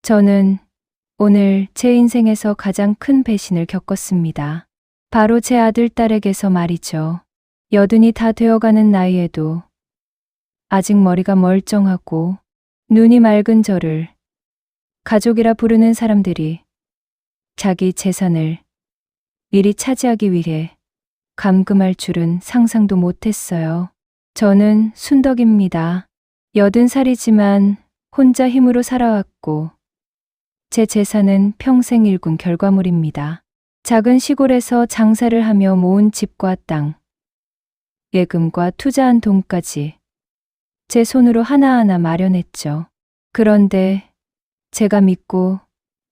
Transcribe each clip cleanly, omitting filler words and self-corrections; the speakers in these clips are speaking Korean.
저는 오늘 제 인생에서 가장 큰 배신을 겪었습니다. 바로 제 아들, 딸에게서 말이죠. 여든이 다 되어가는 나이에도 아직 머리가 멀쩡하고 눈이 맑은 저를 가족이라 부르는 사람들이 자기 재산을 미리 차지하기 위해 감금할 줄은 상상도 못했어요. 저는 순덕입니다. 80살이지만 혼자 힘으로 살아왔고 제 재산은 평생 일군 결과물입니다. 작은 시골에서 장사를 하며 모은 집과 땅, 예금과 투자한 돈까지 제 손으로 하나하나 마련했죠. 그런데 제가 믿고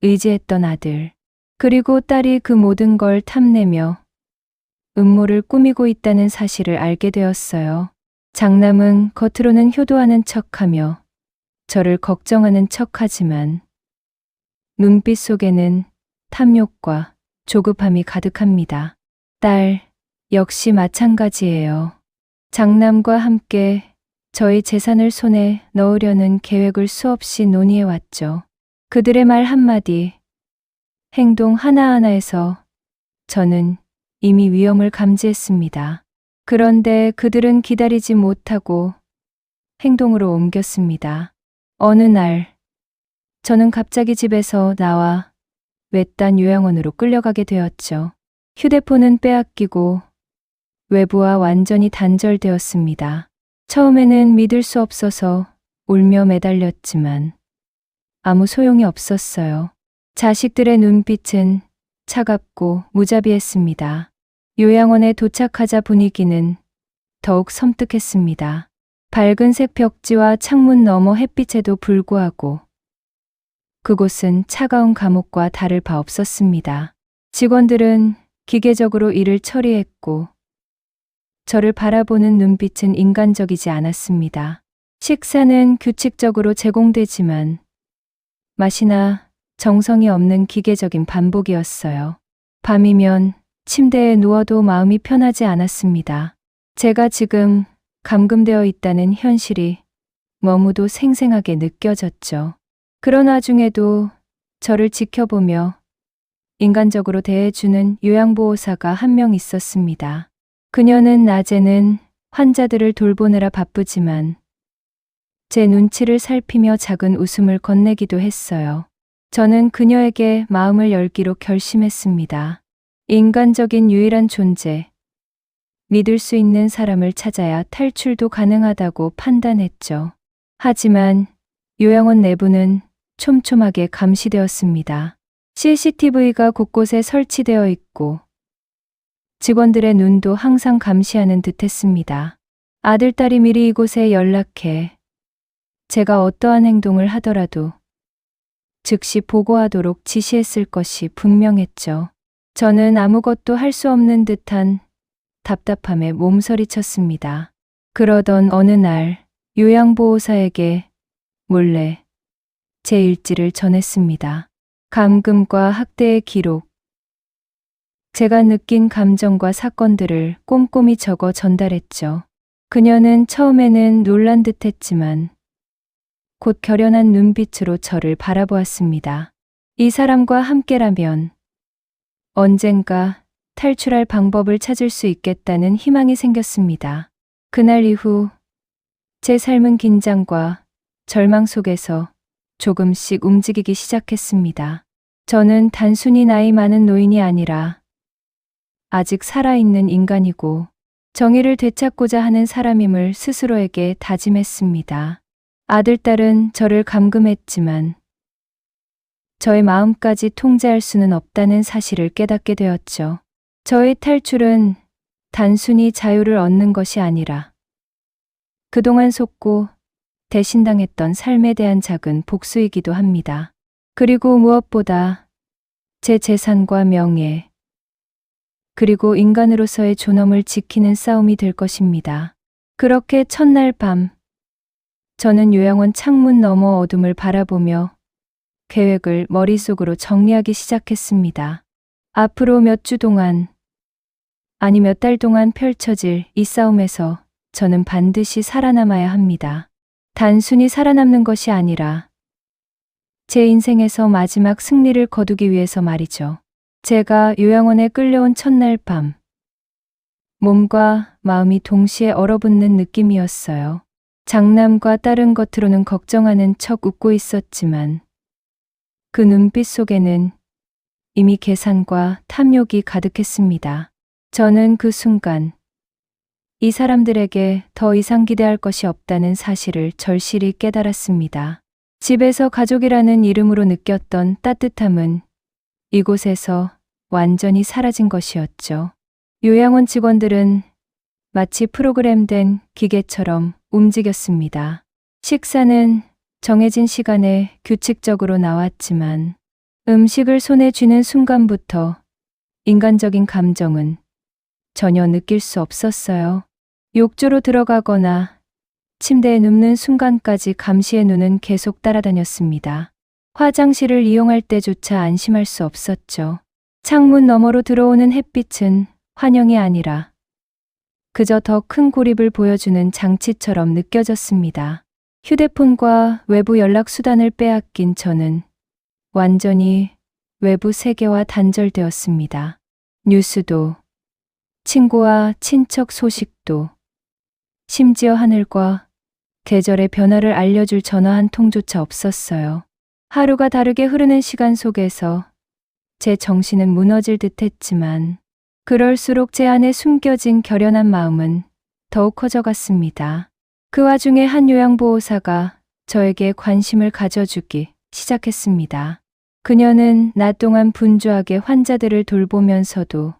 의지했던 아들, 그리고 딸이 그 모든 걸 탐내며 음모를 꾸미고 있다는 사실을 알게 되었어요. 장남은 겉으로는 효도하는 척하며 저를 걱정하는 척하지만 눈빛 속에는 탐욕과 조급함이 가득합니다. 딸 역시 마찬가지예요. 장남과 함께 저희 재산을 손에 넣으려는 계획을 수없이 논의해왔죠. 그들의 말 한마디, 행동 하나하나에서 저는 이미 위험을 감지했습니다. 그런데 그들은 기다리지 못하고 행동으로 옮겼습니다. 어느 날 저는 갑자기 집에서 나와 외딴 요양원으로 끌려가게 되었죠. 휴대폰은 빼앗기고 외부와 완전히 단절되었습니다. 처음에는 믿을 수 없어서 울며 매달렸지만 아무 소용이 없었어요. 자식들의 눈빛은 차갑고 무자비했습니다. 요양원에 도착하자 분위기는 더욱 섬뜩했습니다. 밝은색 벽지와 창문 너머 햇빛에도 불구하고 그곳은 차가운 감옥과 다를 바 없었습니다. 직원들은 기계적으로 일을 처리했고 저를 바라보는 눈빛은 인간적이지 않았습니다. 식사는 규칙적으로 제공되지만 맛이나 정성이 없는 기계적인 반복이었어요. 밤이면 침대에 누워도 마음이 편하지 않았습니다. 제가 지금 감금되어 있다는 현실이 너무도 생생하게 느껴졌죠. 그런 와중에도 저를 지켜보며 인간적으로 대해주는 요양보호사가 한 명 있었습니다. 그녀는 낮에는 환자들을 돌보느라 바쁘지만 제 눈치를 살피며 작은 웃음을 건네기도 했어요. 저는 그녀에게 마음을 열기로 결심했습니다. 인간적인 유일한 존재, 믿을 수 있는 사람을 찾아야 탈출도 가능하다고 판단했죠. 하지만 요양원 내부는 촘촘하게 감시되었습니다. CCTV가 곳곳에 설치되어 있고 직원들의 눈도 항상 감시하는 듯했습니다. 아들, 딸이 미리 이곳에 연락해 제가 어떠한 행동을 하더라도 즉시 보고하도록 지시했을 것이 분명했죠. 저는 아무것도 할 수 없는 듯한 답답함에 몸서리쳤습니다. 그러던 어느 날 요양보호사에게 몰래 제 일지를 전했습니다. 감금과 학대의 기록, 제가 느낀 감정과 사건들을 꼼꼼히 적어 전달했죠. 그녀는 처음에는 놀란 듯했지만 곧 결연한 눈빛으로 저를 바라보았습니다. 이 사람과 함께라면 언젠가 탈출할 방법을 찾을 수 있겠다는 희망이 생겼습니다. 그날 이후 제 삶은 긴장과 절망 속에서 조금씩 움직이기 시작했습니다. 저는 단순히 나이 많은 노인이 아니라 아직 살아있는 인간이고 정의를 되찾고자 하는 사람임을 스스로에게 다짐했습니다. 아들, 딸은 저를 감금했지만 저의 마음까지 통제할 수는 없다는 사실을 깨닫게 되었죠. 저의 탈출은 단순히 자유를 얻는 것이 아니라 그동안 속고 대신당했던 삶에 대한 작은 복수이기도 합니다. 그리고 무엇보다 제 재산과 명예, 그리고 인간으로서의 존엄을 지키는 싸움이 될 것입니다. 그렇게 첫날 밤, 저는 요양원 창문 너머 어둠을 바라보며 계획을 머릿속으로 정리하기 시작했습니다. 앞으로 몇 주 동안, 아니 몇 달 동안 펼쳐질 이 싸움에서 저는 반드시 살아남아야 합니다. 단순히 살아남는 것이 아니라 제 인생에서 마지막 승리를 거두기 위해서 말이죠. 제가 요양원에 끌려온 첫날 밤, 몸과 마음이 동시에 얼어붙는 느낌이었어요. 장남과 딸은 겉으로는 걱정하는 척 웃고 있었지만 그 눈빛 속에는 이미 계산과 탐욕이 가득했습니다. 저는 그 순간 이 사람들에게 더 이상 기대할 것이 없다는 사실을 절실히 깨달았습니다. 집에서 가족이라는 이름으로 느꼈던 따뜻함은 이곳에서 완전히 사라진 것이었죠. 요양원 직원들은 마치 프로그램된 기계처럼 움직였습니다. 식사는 정해진 시간에 규칙적으로 나왔지만 음식을 손에 쥐는 순간부터 인간적인 감정은 전혀 느낄 수 없었어요. 욕조로 들어가거나 침대에 눕는 순간까지 감시의 눈은 계속 따라다녔습니다. 화장실을 이용할 때조차 안심할 수 없었죠. 창문 너머로 들어오는 햇빛은 환영이 아니라 그저 더 큰 고립을 보여주는 장치처럼 느껴졌습니다. 휴대폰과 외부 연락 수단을 빼앗긴 저는 완전히 외부 세계와 단절되었습니다. 뉴스도, 친구와 친척 소식도, 심지어 하늘과 계절의 변화를 알려줄 전화 한 통조차 없었어요. 하루가 다르게 흐르는 시간 속에서 제 정신은 무너질 듯 했지만 그럴수록 제 안에 숨겨진 결연한 마음은 더욱 커져갔습니다. 그 와중에 한 요양보호사가 저에게 관심을 가져주기 시작했습니다. 그녀는 낮 동안 분주하게 환자들을 돌보면서도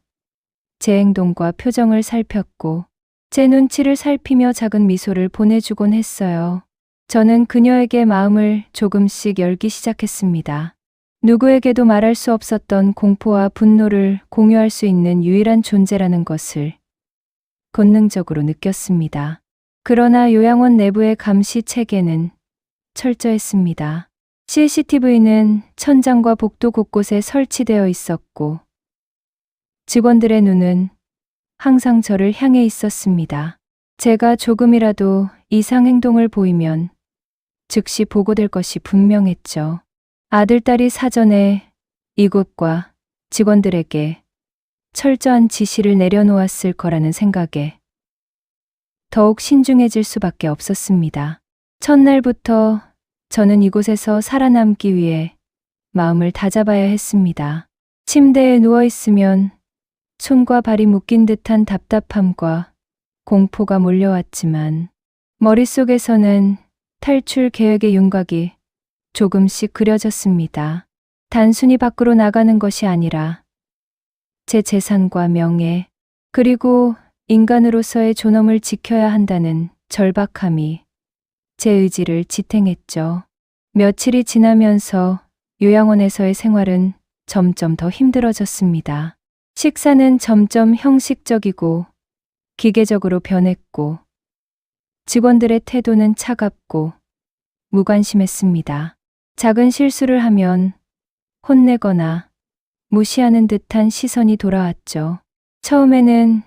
제 행동과 표정을 살폈고 제 눈치를 살피며 작은 미소를 보내주곤 했어요. 저는 그녀에게 마음을 조금씩 열기 시작했습니다. 누구에게도 말할 수 없었던 공포와 분노를 공유할 수 있는 유일한 존재라는 것을 본능적으로 느꼈습니다. 그러나 요양원 내부의 감시 체계는 철저했습니다. CCTV는 천장과 복도 곳곳에 설치되어 있었고 직원들의 눈은 항상 저를 향해 있었습니다. 제가 조금이라도 이상 행동을 보이면 즉시 보고될 것이 분명했죠. 아들딸이 사전에 이곳과 직원들에게 철저한 지시를 내려놓았을 거라는 생각에 더욱 신중해질 수밖에 없었습니다. 첫날부터 저는 이곳에서 살아남기 위해 마음을 다잡아야 했습니다. 침대에 누워있으면 손과 발이 묶인 듯한 답답함과 공포가 몰려왔지만 머릿속에서는 탈출 계획의 윤곽이 조금씩 그려졌습니다. 단순히 밖으로 나가는 것이 아니라 제 재산과 명예, 그리고 인간으로서의 존엄을 지켜야 한다는 절박함이 제 의지를 지탱했죠. 며칠이 지나면서 요양원에서의 생활은 점점 더 힘들어졌습니다. 식사는 점점 형식적이고 기계적으로 변했고 직원들의 태도는 차갑고 무관심했습니다. 작은 실수를 하면 혼내거나 무시하는 듯한 시선이 돌아왔죠. 처음에는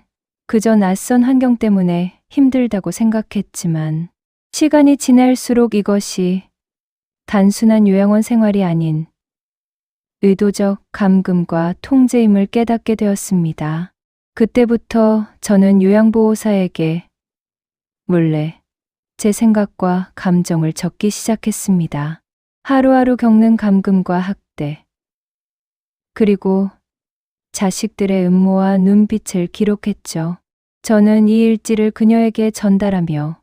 그저 낯선 환경 때문에 힘들다고 생각했지만 시간이 지날수록 이것이 단순한 요양원 생활이 아닌 의도적 감금과 통제임을 깨닫게 되었습니다. 그때부터 저는 요양보호사에게 몰래 제 생각과 감정을 적기 시작했습니다. 하루하루 겪는 감금과 학대, 그리고 자식들의 음모와 눈빛을 기록했죠. 저는 이 일지를 그녀에게 전달하며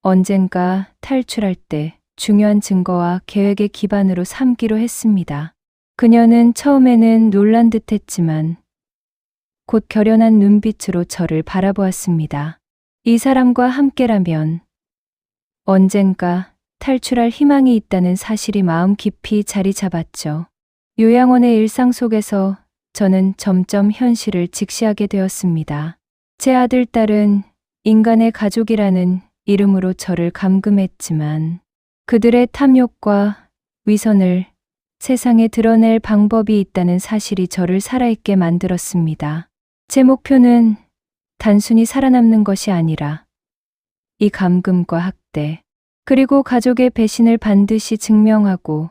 언젠가 탈출할 때 중요한 증거와 계획의 기반으로 삼기로 했습니다. 그녀는 처음에는 놀란 듯 했지만 곧 결연한 눈빛으로 저를 바라보았습니다. 이 사람과 함께라면 언젠가 탈출할 희망이 있다는 사실이 마음 깊이 자리 잡았죠. 요양원의 일상 속에서 저는 점점 현실을 직시하게 되었습니다. 제 아들, 딸은 인간의 가족이라는 이름으로 저를 감금했지만 그들의 탐욕과 위선을 세상에 드러낼 방법이 있다는 사실이 저를 살아있게 만들었습니다. 제 목표는 단순히 살아남는 것이 아니라 이 감금과 학대, 그리고 가족의 배신을 반드시 증명하고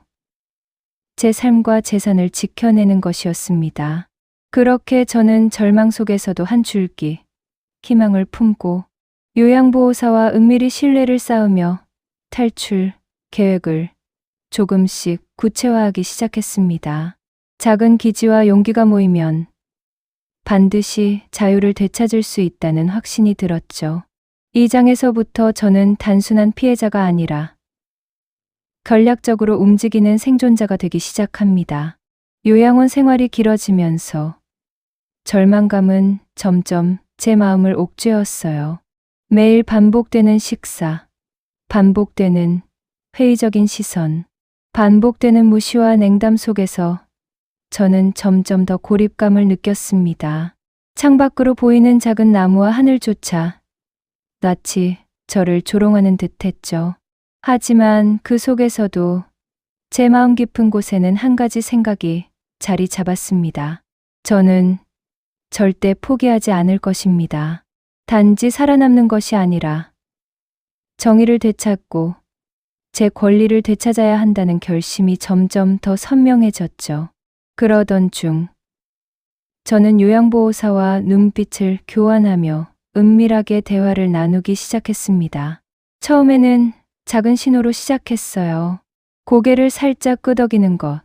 제 삶과 재산을 지켜내는 것이었습니다. 그렇게 저는 절망 속에서도 한 줄기 희망을 품고 요양보호사와 은밀히 신뢰를 쌓으며 탈출 계획을 조금씩 구체화하기 시작했습니다. 작은 기지와 용기가 모이면 반드시 자유를 되찾을 수 있다는 확신이 들었죠. 이 장에서부터 저는 단순한 피해자가 아니라 전략적으로 움직이는 생존자가 되기 시작합니다. 요양원 생활이 길어지면서 절망감은 점점 제 마음을 옥죄었어요. 매일 반복되는 식사, 반복되는 회의적인 시선, 반복되는 무시와 냉담 속에서 저는 점점 더 고립감을 느꼈습니다. 창밖으로 보이는 작은 나무와 하늘조차 낯이 저를 조롱하는 듯했죠. 하지만 그 속에서도 제 마음 깊은 곳에는 한 가지 생각이 자리 잡았습니다. 저는 절대 포기하지 않을 것입니다. 단지 살아남는 것이 아니라 정의를 되찾고 제 권리를 되찾아야 한다는 결심이 점점 더 선명해졌죠. 그러던 중 저는 요양보호사와 눈빛을 교환하며 은밀하게 대화를 나누기 시작했습니다. 처음에는 작은 신호로 시작했어요. 고개를 살짝 끄덕이는 것,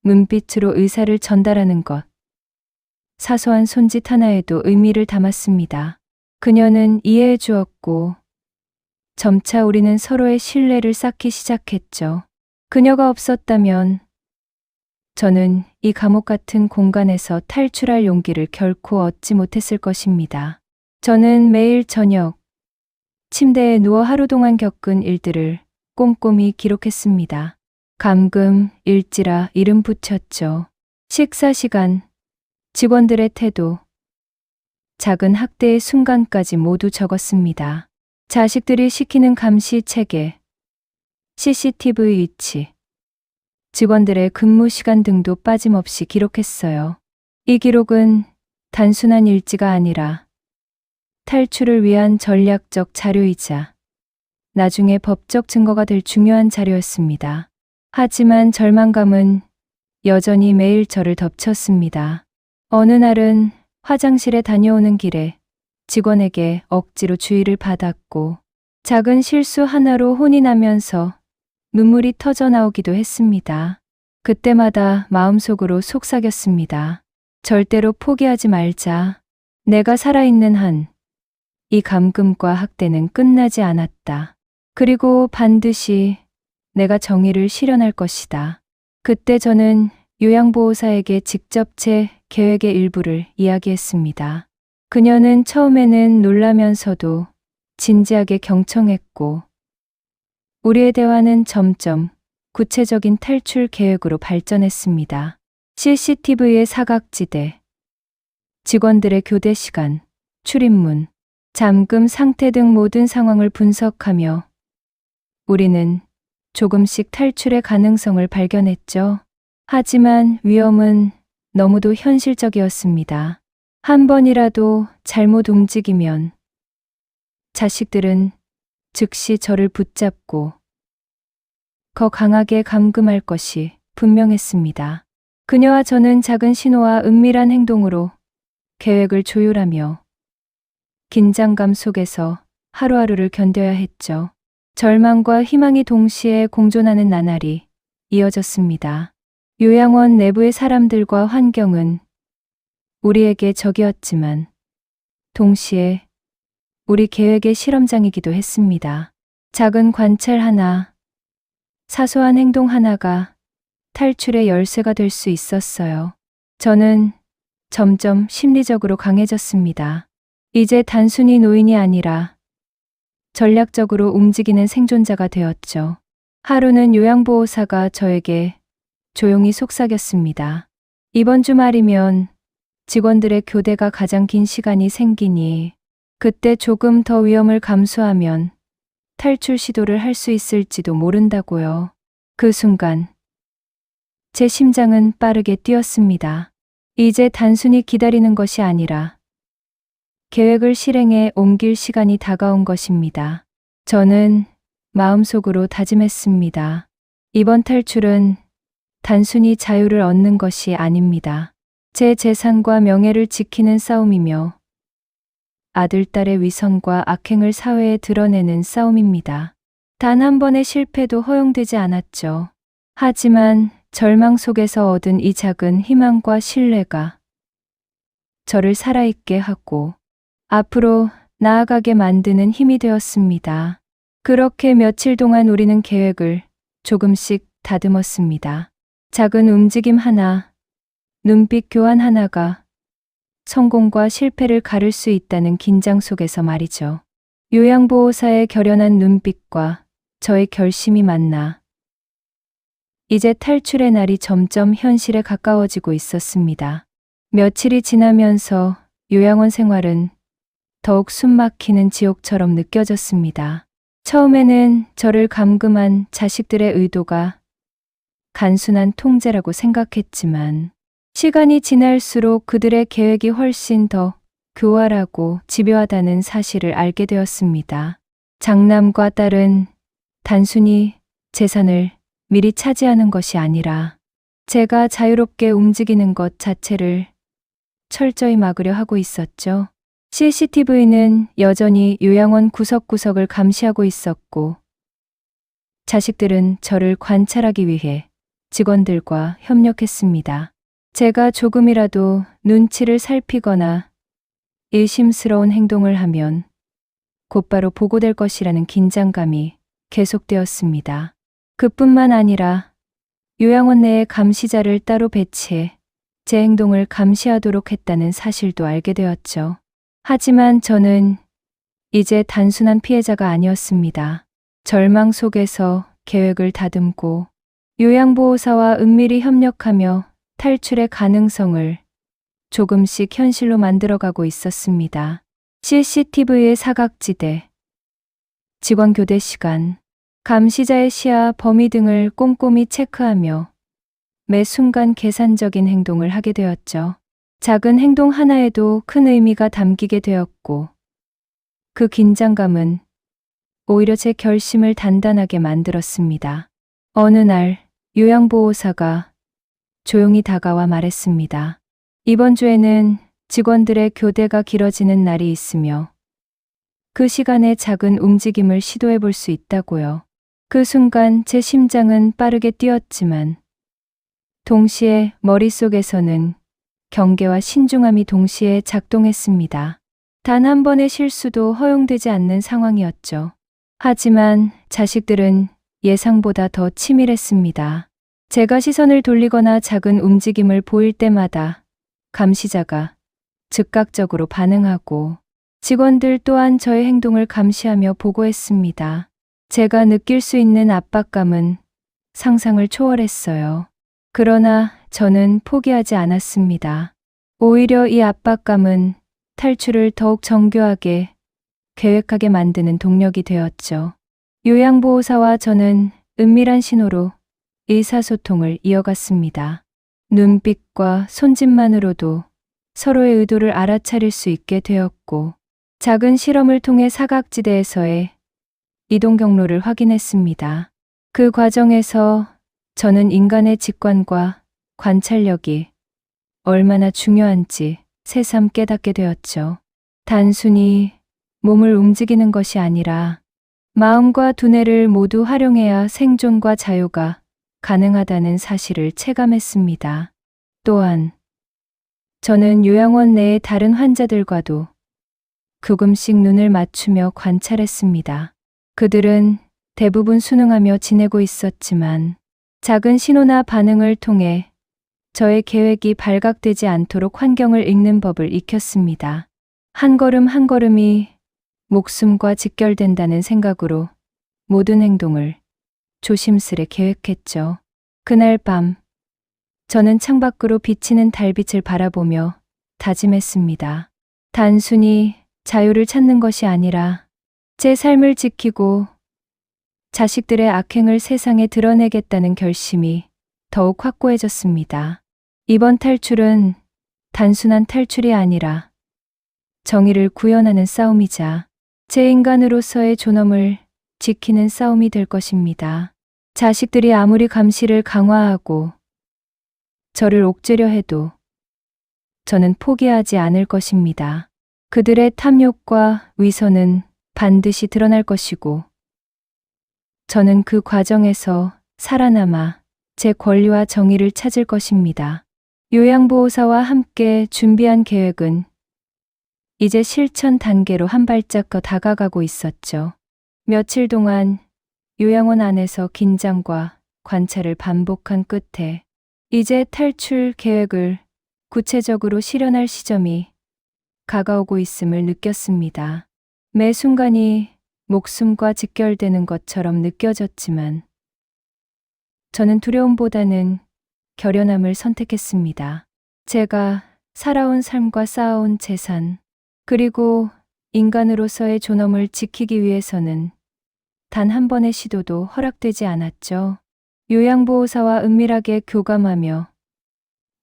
눈빛으로 의사를 전달하는 것, 사소한 손짓 하나에도 의미를 담았습니다. 그녀는 이해해 주었고 점차 우리는 서로의 신뢰를 쌓기 시작했죠. 그녀가 없었다면 저는 이 감옥 같은 공간에서 탈출할 용기를 결코 얻지 못했을 것입니다. 저는 매일 저녁 침대에 누워 하루 동안 겪은 일들을 꼼꼼히 기록했습니다. 감금, 일지라 이름 붙였죠. 식사 시간, 직원들의 태도, 작은 학대의 순간까지 모두 적었습니다. 자식들이 시키는 감시 체계, CCTV 위치, 직원들의 근무 시간 등도 빠짐없이 기록했어요. 이 기록은 단순한 일지가 아니라 탈출을 위한 전략적 자료이자 나중에 법적 증거가 될 중요한 자료였습니다. 하지만 절망감은 여전히 매일 저를 덮쳤습니다. 어느 날은 화장실에 다녀오는 길에 직원에게 억지로 주의를 받았고 작은 실수 하나로 혼이 나면서 눈물이 터져 나오기도 했습니다. 그때마다 마음속으로 속삭였습니다. 절대로 포기하지 말자. 내가 살아있는 한 이 감금과 학대는 끝나지 않았다. 그리고 반드시 내가 정의를 실현할 것이다. 그때 저는 요양보호사에게 직접 제 계획의 일부를 이야기했습니다. 그녀는 처음에는 놀라면서도 진지하게 경청했고 우리의 대화는 점점 구체적인 탈출 계획으로 발전했습니다. CCTV의 사각지대, 직원들의 교대 시간, 출입문, 잠금 상태 등 모든 상황을 분석하며 우리는 조금씩 탈출의 가능성을 발견했죠. 하지만 위험은 너무도 현실적이었습니다. 한 번이라도 잘못 움직이면 자식들은 즉시 저를 붙잡고 더 강하게 감금할 것이 분명했습니다. 그녀와 저는 작은 신호와 은밀한 행동으로 계획을 조율하며 긴장감 속에서 하루하루를 견뎌야 했죠. 절망과 희망이 동시에 공존하는 나날이 이어졌습니다. 요양원 내부의 사람들과 환경은 우리에게 적이었지만 동시에 우리 계획의 실험장이기도 했습니다. 작은 관찰 하나, 사소한 행동 하나가 탈출의 열쇠가 될 수 있었어요. 저는 점점 심리적으로 강해졌습니다. 이제 단순히 노인이 아니라 전략적으로 움직이는 생존자가 되었죠. 하루는 요양보호사가 저에게 조용히 속삭였습니다. 이번 주말이면 직원들의 교대가 가장 긴 시간이 생기니 그때 조금 더 위험을 감수하면 탈출 시도를 할 수 있을지도 모른다고요. 그 순간 제 심장은 빠르게 뛰었습니다. 이제 단순히 기다리는 것이 아니라 계획을 실행에 옮길 시간이 다가온 것입니다. 저는 마음속으로 다짐했습니다. 이번 탈출은 단순히 자유를 얻는 것이 아닙니다. 제 재산과 명예를 지키는 싸움이며 아들, 딸의 위선과 악행을 사회에 드러내는 싸움입니다. 단 한 번의 실패도 허용되지 않았죠. 하지만 절망 속에서 얻은 이 작은 희망과 신뢰가 저를 살아있게 하고 앞으로 나아가게 만드는 힘이 되었습니다. 그렇게 며칠 동안 우리는 계획을 조금씩 다듬었습니다. 작은 움직임 하나, 눈빛 교환 하나가 성공과 실패를 가를 수 있다는 긴장 속에서 말이죠. 요양보호사의 결연한 눈빛과 저의 결심이 만나 이제 탈출의 날이 점점 현실에 가까워지고 있었습니다. 며칠이 지나면서 요양원 생활은 더욱 숨막히는 지옥처럼 느껴졌습니다. 처음에는 저를 감금한 자식들의 의도가 단순한 통제라고 생각했지만 시간이 지날수록 그들의 계획이 훨씬 더 교활하고 집요하다는 사실을 알게 되었습니다. 장남과 딸은 단순히 재산을 미리 차지하는 것이 아니라 제가 자유롭게 움직이는 것 자체를 철저히 막으려 하고 있었죠. CCTV는 여전히 요양원 구석구석을 감시하고 있었고 자식들은 저를 관찰하기 위해 직원들과 협력했습니다. 제가 조금이라도 눈치를 살피거나 의심스러운 행동을 하면 곧바로 보고될 것이라는 긴장감이 계속되었습니다. 그뿐만 아니라 요양원 내에 감시자를 따로 배치해 제 행동을 감시하도록 했다는 사실도 알게 되었죠. 하지만 저는 이제 단순한 피해자가 아니었습니다. 절망 속에서 계획을 다듬고 요양보호사와 은밀히 협력하며 탈출의 가능성을 조금씩 현실로 만들어가고 있었습니다. CCTV의 사각지대, 직원 교대 시간, 감시자의 시야, 범위 등을 꼼꼼히 체크하며 매 순간 계산적인 행동을 하게 되었죠. 작은 행동 하나에도 큰 의미가 담기게 되었고 그 긴장감은 오히려 제 결심을 단단하게 만들었습니다. 어느 날 요양보호사가 조용히 다가와 말했습니다. 이번 주에는 직원들의 교대가 길어지는 날이 있으며 그 시간에 작은 움직임을 시도해 볼 수 있다고요. 그 순간 제 심장은 빠르게 뛰었지만 동시에 머릿속에서는 경계와 신중함이 동시에 작동했습니다. 단 한 번의 실수도 허용되지 않는 상황이었죠. 하지만 자식들은 예상보다 더 치밀했습니다. 제가 시선을 돌리거나 작은 움직임을 보일 때마다 감시자가 즉각적으로 반응하고 직원들 또한 저의 행동을 감시하며 보고했습니다. 제가 느낄 수 있는 압박감은 상상을 초월했어요. 그러나 저는 포기하지 않았습니다. 오히려 이 압박감은 탈출을 더욱 정교하게 계획하게 만드는 동력이 되었죠. 요양보호사와 저는 은밀한 신호로 의사소통을 이어갔습니다. 눈빛과 손짓만으로도 서로의 의도를 알아차릴 수 있게 되었고 작은 실험을 통해 사각지대에서의 이동 경로를 확인했습니다. 그 과정에서 저는 인간의 직관과 관찰력이 얼마나 중요한지 새삼 깨닫게 되었죠. 단순히 몸을 움직이는 것이 아니라 마음과 두뇌를 모두 활용해야 생존과 자유가 가능하다는 사실을 체감했습니다. 또한 저는 요양원 내의 다른 환자들과도 조금씩 눈을 맞추며 관찰했습니다. 그들은 대부분 순응하며 지내고 있었지만 작은 신호나 반응을 통해 저의 계획이 발각되지 않도록 환경을 읽는 법을 익혔습니다. 한 걸음 한 걸음이 목숨과 직결된다는 생각으로 모든 행동을 조심스레 계획했죠. 그날 밤 저는 창밖으로 비치는 달빛을 바라보며 다짐했습니다. 단순히 자유를 찾는 것이 아니라 제 삶을 지키고 자식들의 악행을 세상에 드러내겠다는 결심이 더욱 확고해졌습니다. 이번 탈출은 단순한 탈출이 아니라 정의를 구현하는 싸움이자 제 인간으로서의 존엄을 지키는 싸움이 될 것입니다. 자식들이 아무리 감시를 강화하고 저를 옥죄려 해도 저는 포기하지 않을 것입니다. 그들의 탐욕과 위선은 반드시 드러날 것이고, 저는 그 과정에서 살아남아 제 권리와 정의를 찾을 것입니다. 요양보호사와 함께 준비한 계획은 이제 실천 단계로 한 발짝 더 다가가고 있었죠. 며칠 동안 요양원 안에서 긴장과 관찰을 반복한 끝에 이제 탈출 계획을 구체적으로 실현할 시점이 가까우고 있음을 느꼈습니다. 매 순간이 목숨과 직결되는 것처럼 느껴졌지만 저는 두려움보다는 결연함을 선택했습니다. 제가 살아온 삶과 쌓아온 재산, 그리고 인간으로서의 존엄을 지키기 위해서는 단 한 번의 시도도 허락되지 않았죠. 요양보호사와 은밀하게 교감하며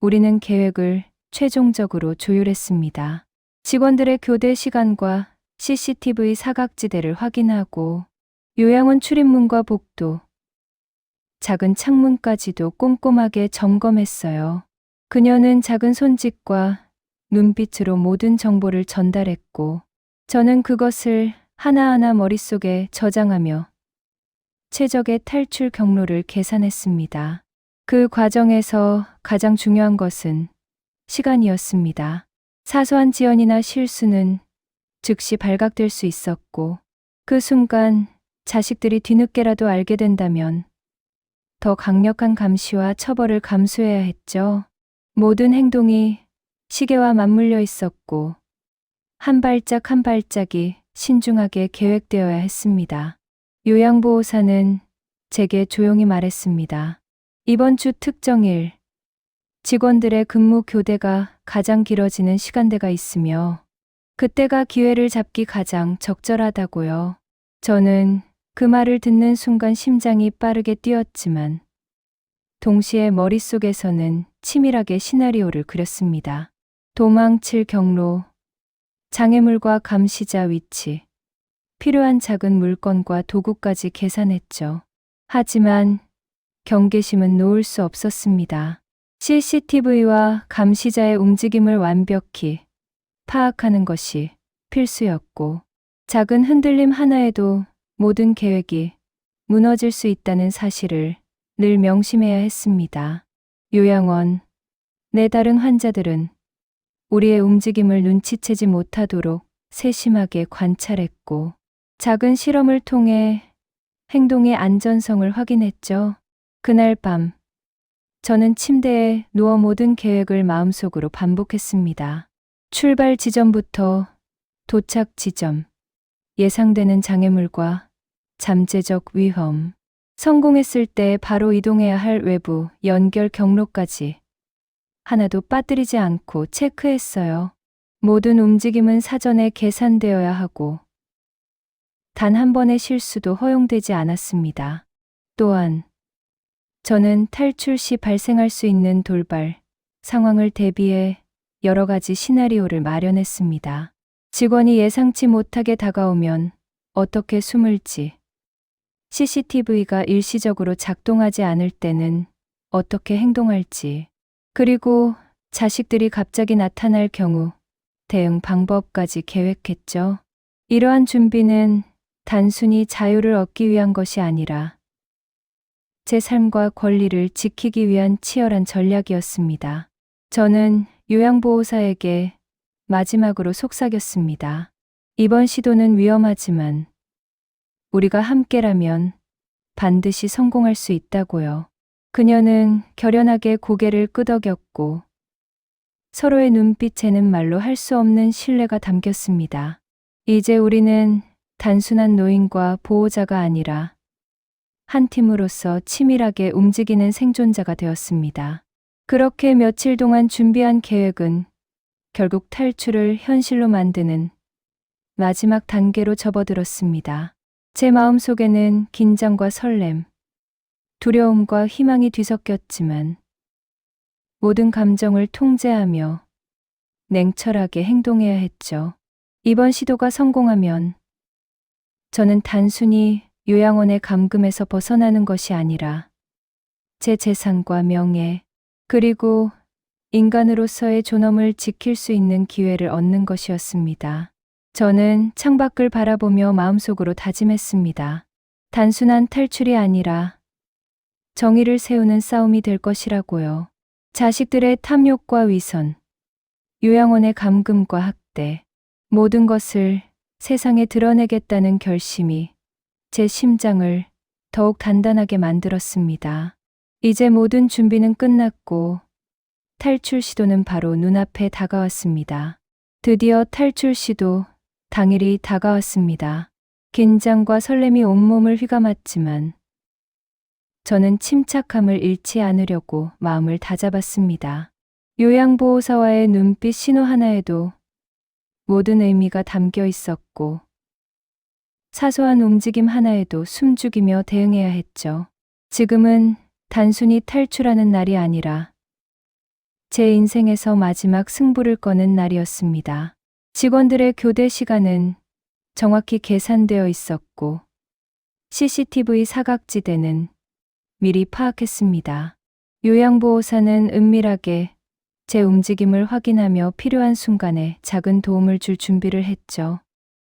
우리는 계획을 최종적으로 조율했습니다. 직원들의 교대 시간과 CCTV 사각지대를 확인하고 요양원 출입문과 복도, 작은 창문까지도 꼼꼼하게 점검했어요. 그녀는 작은 손짓과 눈빛으로 모든 정보를 전달했고, 저는 그것을 하나하나 머릿속에 저장하며 최적의 탈출 경로를 계산했습니다. 그 과정에서 가장 중요한 것은 시간이었습니다. 사소한 지연이나 실수는 즉시 발각될 수 있었고, 그 순간 자식들이 뒤늦게라도 알게 된다면 더 강력한 감시와 처벌을 감수해야 했죠. 모든 행동이 시계와 맞물려 있었고, 한 발짝 한 발짝이 신중하게 계획되어야 했습니다. 요양보호사는 제게 조용히 말했습니다. 이번 주 특정일, 직원들의 근무 교대가 가장 길어지는 시간대가 있으며 그때가 기회를 잡기 가장 적절하다고요. 저는 그 말을 듣는 순간 심장이 빠르게 뛰었지만 동시에 머릿속에서는 치밀하게 시나리오를 그렸습니다. 도망칠 경로, 장애물과 감시자 위치, 필요한 작은 물건과 도구까지 계산했죠. 하지만 경계심은 놓을 수 없었습니다. CCTV와 감시자의 움직임을 완벽히 파악하는 것이 필수였고, 작은 흔들림 하나에도 모든 계획이 무너질 수 있다는 사실을 늘 명심해야 했습니다. 요양원, 내 다른 환자들은 우리의 움직임을 눈치채지 못하도록 세심하게 관찰했고, 작은 실험을 통해 행동의 안전성을 확인했죠. 그날 밤, 저는 침대에 누워 모든 계획을 마음속으로 반복했습니다. 출발 지점부터 도착 지점, 예상되는 장애물과 잠재적 위험, 성공했을 때 바로 이동해야 할 외부 연결 경로까지 하나도 빠뜨리지 않고 체크했어요. 모든 움직임은 사전에 계산되어야 하고 단 한 번의 실수도 허용되지 않았습니다. 또한 저는 탈출 시 발생할 수 있는 돌발 상황을 대비해 여러 가지 시나리오를 마련했습니다. 직원이 예상치 못하게 다가오면 어떻게 숨을지, CCTV가 일시적으로 작동하지 않을 때는 어떻게 행동할지, 그리고 자식들이 갑자기 나타날 경우 대응 방법까지 계획했죠. 이러한 준비는 단순히 자유를 얻기 위한 것이 아니라 제 삶과 권리를 지키기 위한 치열한 전략이었습니다. 저는 요양보호사에게 마지막으로 속삭였습니다. 이번 시도는 위험하지만 우리가 함께라면 반드시 성공할 수 있다고요. 그녀는 결연하게 고개를 끄덕였고 서로의 눈빛에는 말로 할 수 없는 신뢰가 담겼습니다. 이제 우리는 단순한 노인과 보호자가 아니라 한 팀으로서 치밀하게 움직이는 생존자가 되었습니다. 그렇게 며칠 동안 준비한 계획은 결국 탈출을 현실로 만드는 마지막 단계로 접어들었습니다. 제 마음속에는 긴장과 설렘, 두려움과 희망이 뒤섞였지만 모든 감정을 통제하며 냉철하게 행동해야 했죠. 이번 시도가 성공하면 저는 단순히 요양원의 감금에서 벗어나는 것이 아니라 제 재산과 명예, 그리고 인간으로서의 존엄을 지킬 수 있는 기회를 얻는 것이었습니다. 저는 창밖을 바라보며 마음속으로 다짐했습니다. 단순한 탈출이 아니라 정의를 세우는 싸움이 될 것이라고요. 자식들의 탐욕과 위선, 요양원의 감금과 학대, 모든 것을 세상에 드러내겠다는 결심이 제 심장을 더욱 단단하게 만들었습니다. 이제 모든 준비는 끝났고 탈출 시도는 바로 눈앞에 다가왔습니다. 드디어 탈출 시도 당일이 다가왔습니다. 긴장과 설렘이 온몸을 휘감았지만 저는 침착함을 잃지 않으려고 마음을 다잡았습니다. 요양보호사와의 눈빛 신호 하나에도 모든 의미가 담겨 있었고 사소한 움직임 하나에도 숨죽이며 대응해야 했죠. 지금은 단순히 탈출하는 날이 아니라 제 인생에서 마지막 승부를 거는 날이었습니다. 직원들의 교대 시간은 정확히 계산되어 있었고 CCTV 사각지대는 미리 파악했습니다. 요양보호사는 은밀하게 제 움직임을 확인하며 필요한 순간에 작은 도움을 줄 준비를 했죠.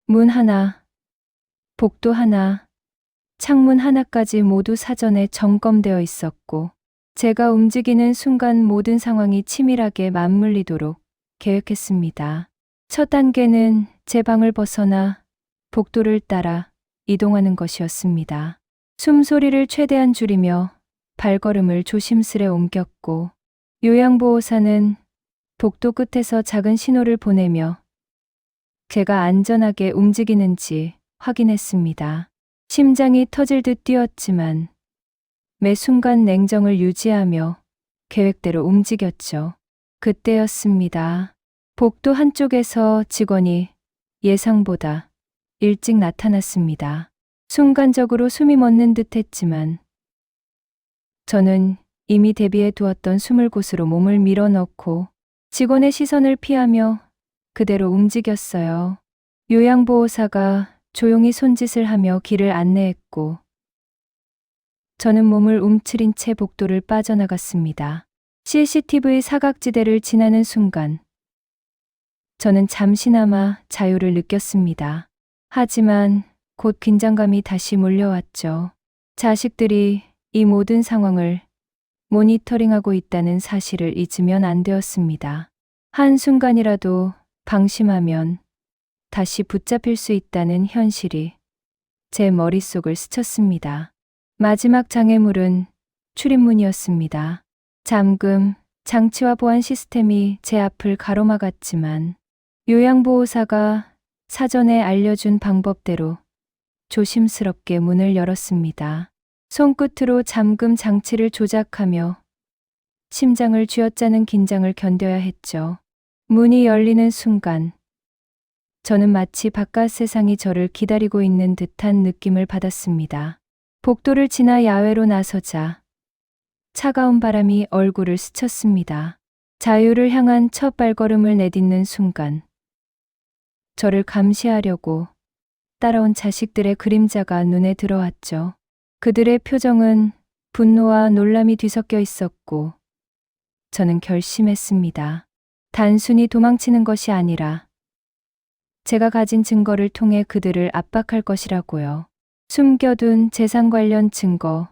문 하나, 복도 하나, 창문 하나까지 모두 사전에 점검되어 있었고 제가 움직이는 순간 모든 상황이 치밀하게 맞물리도록 계획했습니다. 첫 단계는 제 방을 벗어나 복도를 따라 이동하는 것이었습니다. 숨소리를 최대한 줄이며 발걸음을 조심스레 옮겼고 요양보호사는 복도 끝에서 작은 신호를 보내며 제가 안전하게 움직이는지 확인했습니다. 심장이 터질 듯 뛰었지만 매 순간 냉정을 유지하며 계획대로 움직였죠. 그때였습니다. 복도 한쪽에서 직원이 예상보다 일찍 나타났습니다. 순간적으로 숨이 멎는 듯 했지만 저는 이미 대비해 두었던 숨을 곳으로 몸을 밀어넣고 직원의 시선을 피하며 그대로 움직였어요. 요양보호사가 조용히 손짓을 하며 길을 안내했고 저는 몸을 움츠린 채 복도를 빠져나갔습니다. CCTV 사각지대를 지나는 순간 저는 잠시나마 자유를 느꼈습니다. 하지만 곧 긴장감이 다시 몰려왔죠. 자식들이 이 모든 상황을 모니터링하고 있다는 사실을 잊으면 안 되었습니다. 한순간이라도 방심하면 다시 붙잡힐 수 있다는 현실이 제 머릿속을 스쳤습니다. 마지막 장애물은 출입문이었습니다. 잠금, 장치와 보안 시스템이 제 앞을 가로막았지만 요양보호사가 사전에 알려준 방법대로 조심스럽게 문을 열었습니다. 손끝으로 잠금 장치를 조작하며 심장을 쥐어짜는 긴장을 견뎌야 했죠. 문이 열리는 순간 저는 마치 바깥 세상이 저를 기다리고 있는 듯한 느낌을 받았습니다. 복도를 지나 야외로 나서자 차가운 바람이 얼굴을 스쳤습니다. 자유를 향한 첫 발걸음을 내딛는 순간 저를 감시하려고 따라온 자식들의 그림자가 눈에 들어왔죠. 그들의 표정은 분노와 놀람이 뒤섞여 있었고 저는 결심했습니다. 단순히 도망치는 것이 아니라 제가 가진 증거를 통해 그들을 압박할 것이라고요. 숨겨둔 재산 관련 증거,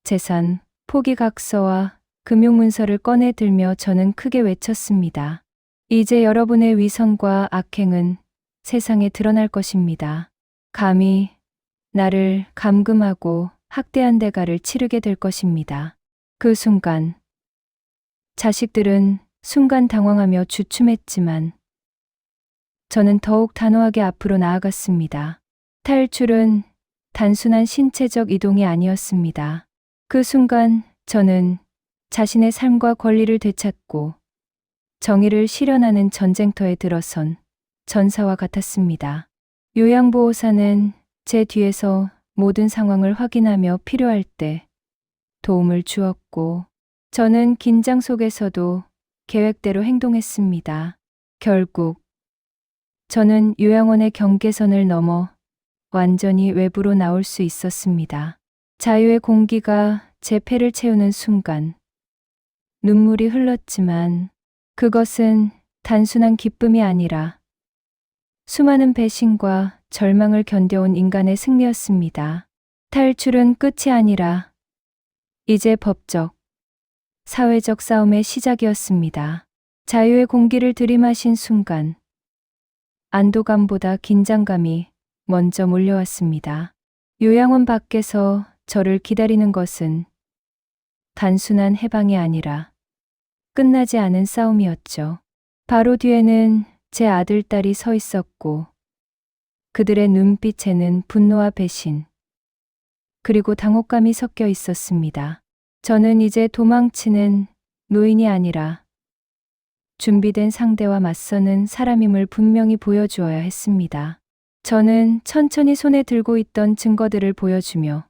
재산 포기각서와 금융문서를 꺼내 들며 저는 크게 외쳤습니다. 이제 여러분의 위선과 악행은 세상에 드러날 것입니다. 감히 나를 감금하고 학대한 대가를 치르게 될 것입니다. 그 순간 자식들은 순간 당황하며 주춤했지만 저는 더욱 단호하게 앞으로 나아갔습니다. 탈출은 단순한 신체적 이동이 아니었습니다. 그 순간 저는 자신의 삶과 권리를 되찾고 정의를 실현하는 전쟁터에 들어선 전사와 같았습니다. 요양보호사는 제 뒤에서 모든 상황을 확인하며 필요할 때 도움을 주었고 저는 긴장 속에서도 계획대로 행동했습니다. 결국 저는 요양원의 경계선을 넘어 완전히 외부로 나올 수 있었습니다. 자유의 공기가 제 폐를 채우는 순간 눈물이 흘렀지만 그것은 단순한 기쁨이 아니라 수많은 배신과 절망을 견뎌온 인간의 승리였습니다. 탈출은 끝이 아니라 이제 법적, 사회적 싸움의 시작이었습니다. 자유의 공기를 들이마신 순간 안도감보다 긴장감이 먼저 몰려왔습니다. 요양원 밖에서 저를 기다리는 것은 단순한 해방이 아니라 끝나지 않은 싸움이었죠. 바로 뒤에는 제 아들, 딸이 서 있었고 그들의 눈빛에는 분노와 배신, 그리고 당혹감이 섞여 있었습니다. 저는 이제 도망치는 노인이 아니라 준비된 상대와 맞서는 사람임을 분명히 보여주어야 했습니다. 저는 천천히 손에 들고 있던 증거들을 보여주며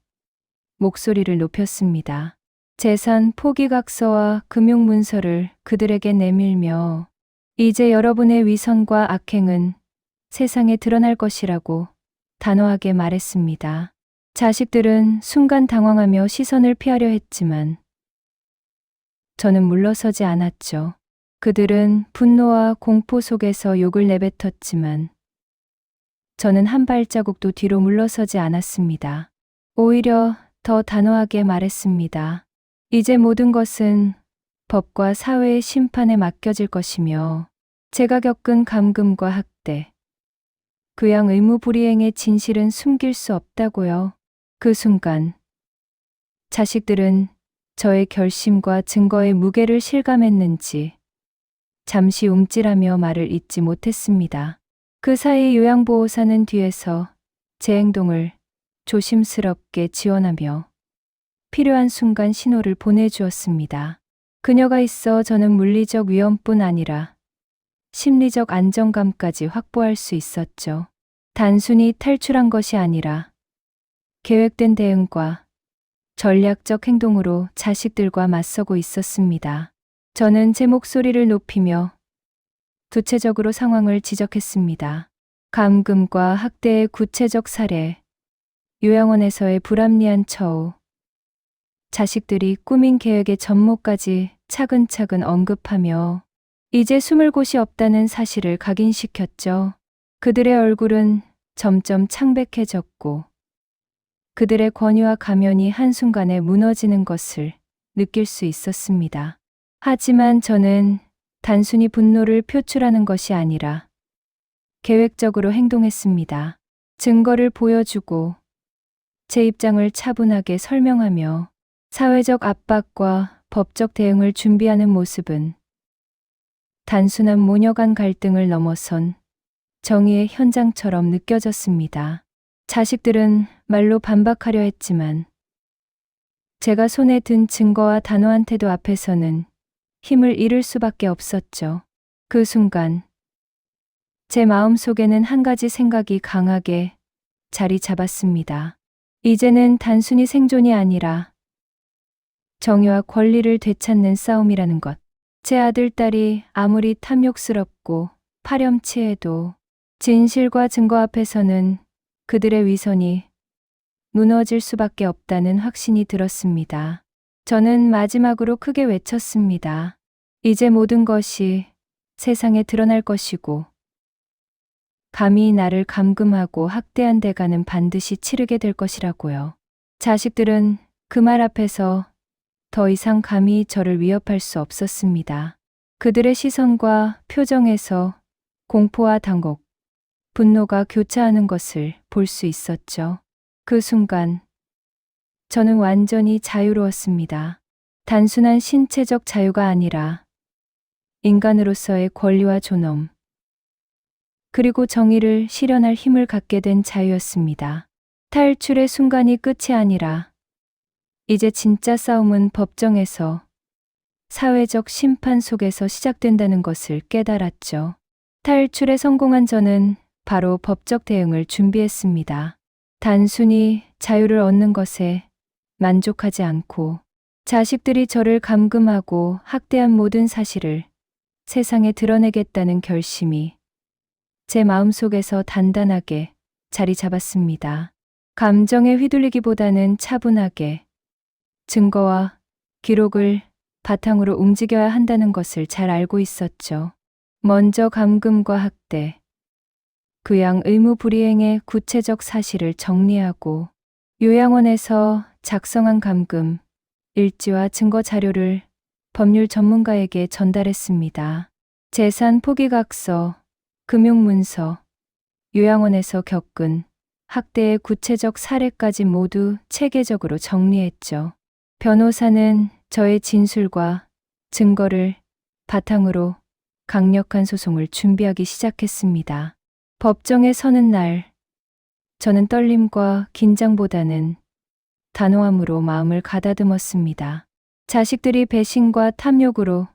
목소리를 높였습니다. 재산 포기각서와 금융문서를 그들에게 내밀며 이제 여러분의 위선과 악행은 세상에 드러날 것이라고 단호하게 말했습니다. 자식들은 순간 당황하며 시선을 피하려 했지만 저는 물러서지 않았죠. 그들은 분노와 공포 속에서 욕을 내뱉었지만 저는 한 발자국도 뒤로 물러서지 않았습니다. 오히려 더 단호하게 말했습니다. 이제 모든 것은 법과 사회의 심판에 맡겨질 것이며 제가 겪은 감금과 학대, 교양 의무 불이행의 진실은 숨길 수 없다고요. 그 순간 자식들은 저의 결심과 증거의 무게를 실감했는지 잠시 움찔하며 말을 잇지 못했습니다. 그 사이 요양보호사는 뒤에서 제 행동을 조심스럽게 지원하며 필요한 순간 신호를 보내주었습니다. 그녀가 있어 저는 물리적 위험뿐 아니라 심리적 안정감까지 확보할 수 있었죠. 단순히 탈출한 것이 아니라 계획된 대응과 전략적 행동으로 자식들과 맞서고 있었습니다. 저는 제 목소리를 높이며 구체적으로 상황을 지적했습니다. 감금과 학대의 구체적 사례, 요양원에서의 불합리한 처우, 자식들이 꾸민 계획의 전모까지 차근차근 언급하며 이제 숨을 곳이 없다는 사실을 각인시켰죠. 그들의 얼굴은 점점 창백해졌고 그들의 권위와 가면이 한순간에 무너지는 것을 느낄 수 있었습니다. 하지만 저는 단순히 분노를 표출하는 것이 아니라 계획적으로 행동했습니다. 증거를 보여주고 제 입장을 차분하게 설명하며 사회적 압박과 법적 대응을 준비하는 모습은 단순한 모녀간 갈등을 넘어선 정의의 현장처럼 느껴졌습니다. 자식들은 말로 반박하려 했지만 제가 손에 든 증거와 단호한 태도 앞에서는 힘을 잃을 수밖에 없었죠. 그 순간 제 마음속에는 한 가지 생각이 강하게 자리 잡았습니다. 이제는 단순히 생존이 아니라 정의와 권리를 되찾는 싸움이라는 것. 제 아들, 딸이 아무리 탐욕스럽고 파렴치해도 진실과 증거 앞에서는 그들의 위선이 무너질 수밖에 없다는 확신이 들었습니다. 저는 마지막으로 크게 외쳤습니다. 이제 모든 것이 세상에 드러날 것이고 감히 나를 감금하고 학대한 대가는 반드시 치르게 될 것이라고요. 자식들은 그 말 앞에서 더 이상 감히 저를 위협할 수 없었습니다. 그들의 시선과 표정에서 공포와 당혹, 분노가 교차하는 것을 볼 수 있었죠. 그 순간 저는 완전히 자유로웠습니다. 단순한 신체적 자유가 아니라 인간으로서의 권리와 존엄, 그리고 정의를 실현할 힘을 갖게 된 자유였습니다. 탈출의 순간이 끝이 아니라 이제 진짜 싸움은 법정에서 사회적 심판 속에서 시작된다는 것을 깨달았죠. 탈출에 성공한 저는 바로 법적 대응을 준비했습니다. 단순히 자유를 얻는 것에 만족하지 않고 자식들이 저를 감금하고 학대한 모든 사실을 세상에 드러내겠다는 결심이 제 마음속에서 단단하게 자리 잡았습니다. 감정에 휘둘리기보다는 차분하게 증거와 기록을 바탕으로 움직여야 한다는 것을 잘 알고 있었죠. 먼저 감금과 학대, 교양 의무 불이행의 구체적 사실을 정리하고 요양원에서 작성한 감금, 일지와 증거 자료를 법률 전문가에게 전달했습니다. 재산 포기각서, 금융문서, 요양원에서 겪은 학대의 구체적 사례까지 모두 체계적으로 정리했죠. 변호사는 저의 진술과 증거를 바탕으로 강력한 소송을 준비하기 시작했습니다. 법정에 서는 날, 저는 떨림과 긴장보다는 단호함으로 마음을 가다듬었습니다. 자식들이 배신과 탐욕으로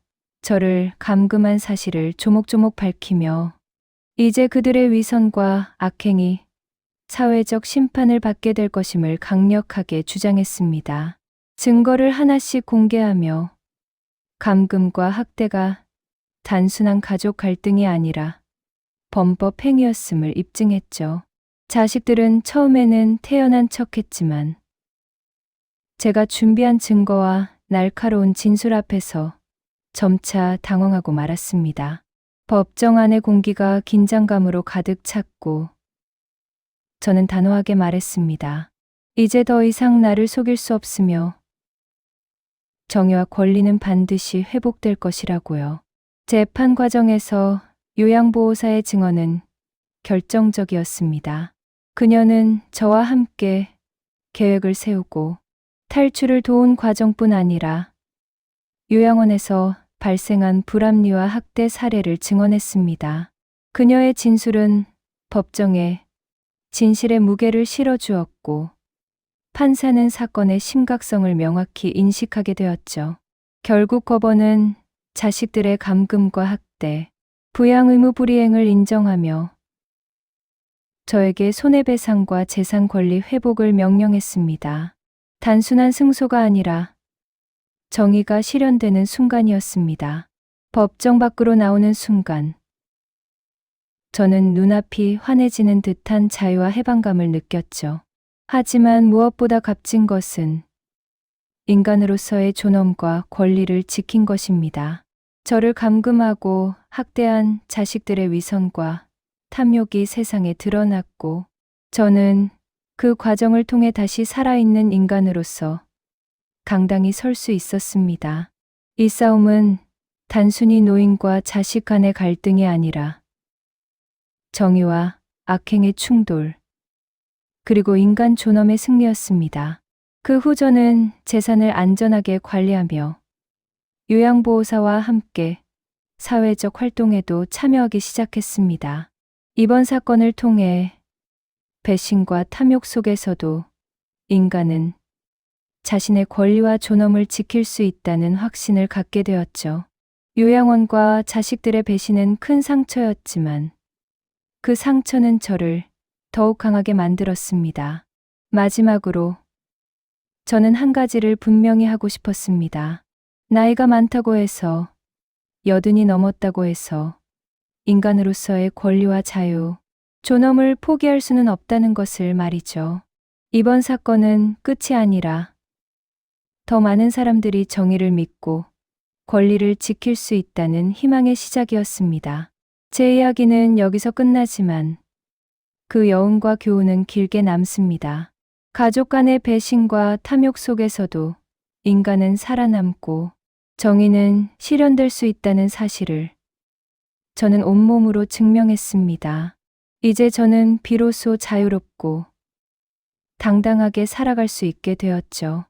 저를 감금한 사실을 조목조목 밝히며 이제 그들의 위선과 악행이 사회적 심판을 받게 될 것임을 강력하게 주장했습니다. 증거를 하나씩 공개하며 감금과 학대가 단순한 가족 갈등이 아니라 범법 행위였음을 입증했죠. 자식들은 처음에는 태연한 척했지만 제가 준비한 증거와 날카로운 진술 앞에서 점차 당황하고 말았습니다. 법정 안의 공기가 긴장감으로 가득 찼고 저는 단호하게 말했습니다. 이제 더 이상 나를 속일 수 없으며 정의와 권리는 반드시 회복될 것이라고요. 재판 과정에서 요양보호사의 증언은 결정적이었습니다. 그녀는 저와 함께 계획을 세우고 탈출을 도운 과정뿐 아니라 요양원에서 발생한 불합리와 학대 사례를 증언했습니다. 그녀의 진술은 법정에 진실의 무게를 실어주었고 판사는 사건의 심각성을 명확히 인식하게 되었죠. 결국 법원은 자식들의 감금과 학대, 부양 의무 불이행을 인정하며 저에게 손해배상과 재산 권리 회복을 명령했습니다. 단순한 승소가 아니라 정의가 실현되는 순간이었습니다. 법정 밖으로 나오는 순간, 저는 눈앞이 환해지는 듯한 자유와 해방감을 느꼈죠. 하지만 무엇보다 값진 것은 인간으로서의 존엄과 권리를 지킨 것입니다. 저를 감금하고 학대한 자식들의 위선과 탐욕이 세상에 드러났고, 저는 그 과정을 통해 다시 살아있는 인간으로서 당당히 설 수 있었습니다. 이 싸움은 단순히 노인과 자식 간의 갈등이 아니라 정의와 악행의 충돌, 그리고 인간 존엄의 승리였습니다. 그 후 저는 재산을 안전하게 관리하며 요양보호사와 함께 사회적 활동에도 참여하기 시작했습니다. 이번 사건을 통해 배신과 탐욕 속에서도 인간은 자신의 권리와 존엄을 지킬 수 있다는 확신을 갖게 되었죠. 요양원과 자식들의 배신은 큰 상처였지만 그 상처는 저를 더욱 강하게 만들었습니다. 마지막으로 저는 한 가지를 분명히 하고 싶었습니다. 나이가 많다고 해서, 여든이 넘었다고 해서 인간으로서의 권리와 자유, 존엄을 포기할 수는 없다는 것을 말이죠. 이번 사건은 끝이 아니라 더 많은 사람들이 정의를 믿고 권리를 지킬 수 있다는 희망의 시작이었습니다. 제 이야기는 여기서 끝나지만 그 여운과 교훈은 길게 남습니다. 가족 간의 배신과 탐욕 속에서도 인간은 살아남고 정의는 실현될 수 있다는 사실을 저는 온몸으로 증명했습니다. 이제 저는 비로소 자유롭고 당당하게 살아갈 수 있게 되었죠.